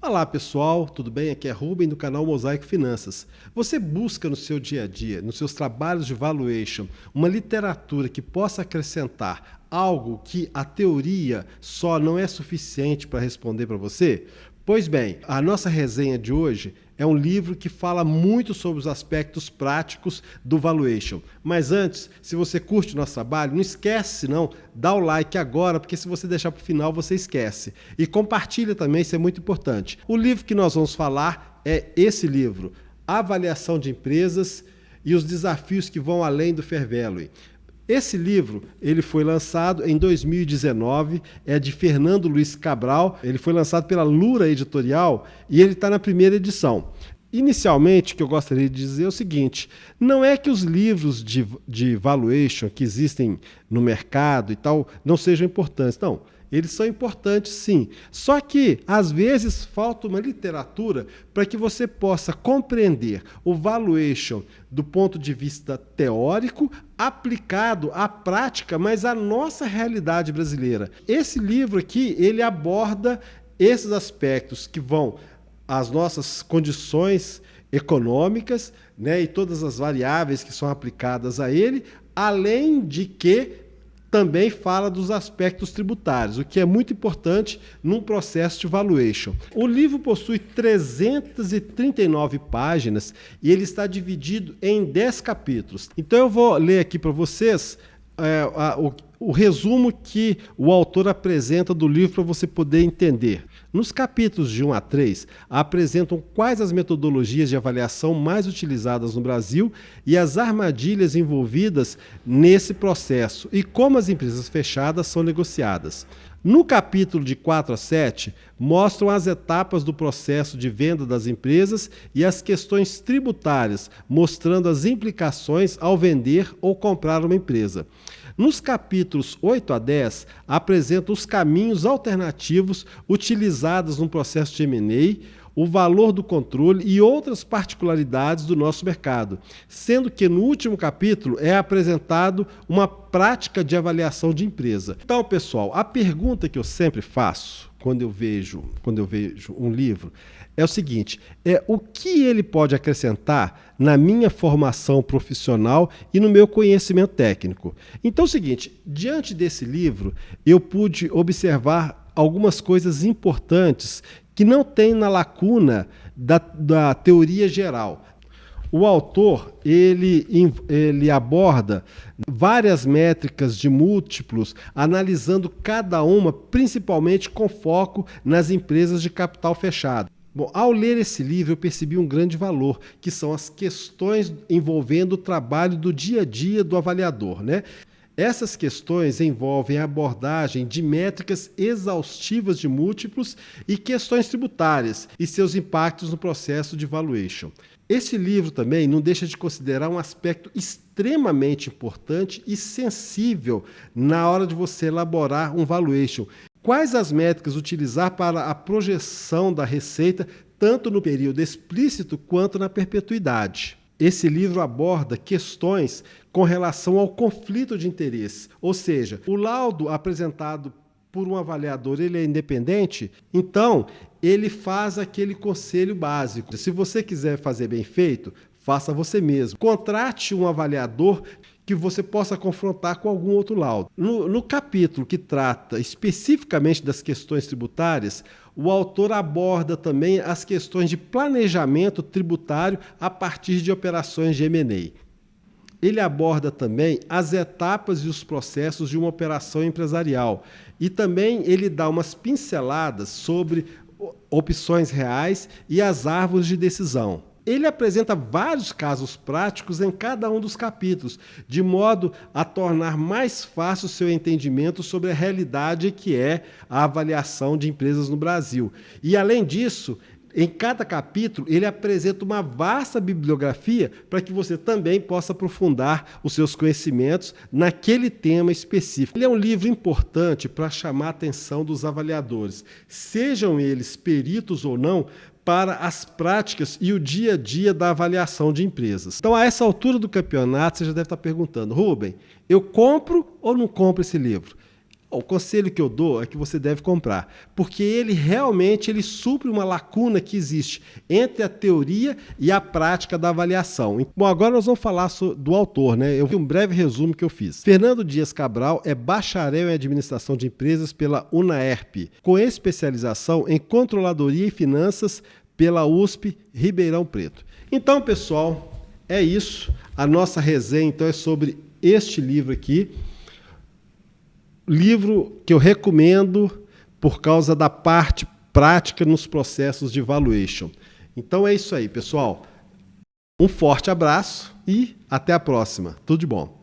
Olá pessoal, tudo bem? Aqui é Rubem do canal Mosaico Finanças. Você busca no seu dia a dia, nos seus trabalhos de valuation, uma literatura que possa acrescentar algo que a teoria só não é suficiente para responder para você? Pois bem, a nossa resenha de hoje é um livro que fala muito sobre os aspectos práticos do valuation. Mas antes, se você curte o nosso trabalho, não esquece não, dá o like agora, porque se você deixar para o final, você esquece. E compartilha também, isso é muito importante. O livro que nós vamos falar é esse livro, Avaliação de Empresas e os Desafios que Vão Além do Fair Value. Esse livro ele foi lançado em 2019, é de Fernando Luiz Cabral, ele foi lançado pela Lura Editorial e ele está na primeira edição. Inicialmente, o que eu gostaria de dizer é o seguinte, não é que os livros de valuation que existem no mercado e tal não sejam importantes, não. Eles são importantes sim, só que às vezes falta uma literatura para que você possa compreender o valuation do ponto de vista teórico, aplicado à prática, mas à nossa realidade brasileira. Esse livro aqui, ele aborda esses aspectos que vão às nossas condições econômicas, né, e todas as variáveis que são aplicadas a ele, além de que também fala dos aspectos tributários, o que é muito importante num processo de valuation. O livro possui 339 páginas e ele está dividido em 10 capítulos. Então eu vou ler aqui para vocês o resumo que o autor apresenta do livro para você poder entender. Nos capítulos de 1 a 3, apresentam quais as metodologias de avaliação mais utilizadas no Brasil e as armadilhas envolvidas nesse processo e como as empresas fechadas são negociadas. No capítulo de 4 a 7, mostram as etapas do processo de venda das empresas e as questões tributárias, mostrando as implicações ao vender ou comprar uma empresa. Nos capítulos 8 a 10, apresentam os caminhos alternativos utilizados no processo de M&A, o valor do controle e outras particularidades do nosso mercado, sendo que no último capítulo é apresentado uma prática de avaliação de empresa. Então, pessoal, a pergunta que eu sempre faço quando eu vejo um livro é o seguinte, o que ele pode acrescentar na minha formação profissional e no meu conhecimento técnico? Então é o seguinte, diante desse livro, eu pude observar algumas coisas importantes que não tem na lacuna da teoria geral. O autor ele aborda várias métricas de múltiplos, analisando cada uma, principalmente com foco nas empresas de capital fechado. Bom, ao ler esse livro, eu percebi um grande valor, que são as questões envolvendo o trabalho do dia a dia do avaliador, né? Essas questões envolvem a abordagem de métricas exaustivas de múltiplos e questões tributárias e seus impactos no processo de valuation. Esse livro também não deixa de considerar um aspecto extremamente importante e sensível na hora de você elaborar um valuation. Quais as métricas utilizar para a projeção da receita, tanto no período explícito quanto na perpetuidade? Esse livro aborda questões com relação ao conflito de interesse, ou seja, o laudo apresentado por um avaliador ele é independente, então ele faz aquele conselho básico. Se você quiser fazer bem feito, faça você mesmo. Contrate um avaliador que você possa confrontar com algum outro laudo. No capítulo que trata especificamente das questões tributárias, o autor aborda também as questões de planejamento tributário a partir de operações de M&A. Ele aborda também as etapas e os processos de uma operação empresarial. E também ele dá umas pinceladas sobre opções reais e as árvores de decisão. Ele apresenta vários casos práticos em cada um dos capítulos, de modo a tornar mais fácil o seu entendimento sobre a realidade que é a avaliação de empresas no Brasil. E, além disso, em cada capítulo, ele apresenta uma vasta bibliografia para que você também possa aprofundar os seus conhecimentos naquele tema específico. Ele é um livro importante para chamar a atenção dos avaliadores, sejam eles peritos ou não, para as práticas e o dia a dia da avaliação de empresas. Então, a essa altura do campeonato, você já deve estar perguntando, Rubem, eu compro ou não compro esse livro? O conselho que eu dou é que você deve comprar, porque ele realmente supre uma lacuna que existe entre a teoria e a prática da avaliação. Bom, agora nós vamos falar do autor, né? Eu vi um breve resumo que eu fiz. Fernando Dias Cabral é bacharel em administração de empresas pela UNAERP, com especialização em controladoria e finanças pela USP Ribeirão Preto. Então, pessoal, é isso. A nossa resenha então é sobre este livro aqui. Livro que eu recomendo por causa da parte prática nos processos de valuation. Então é isso aí, pessoal. Um forte abraço e até a próxima. Tudo de bom.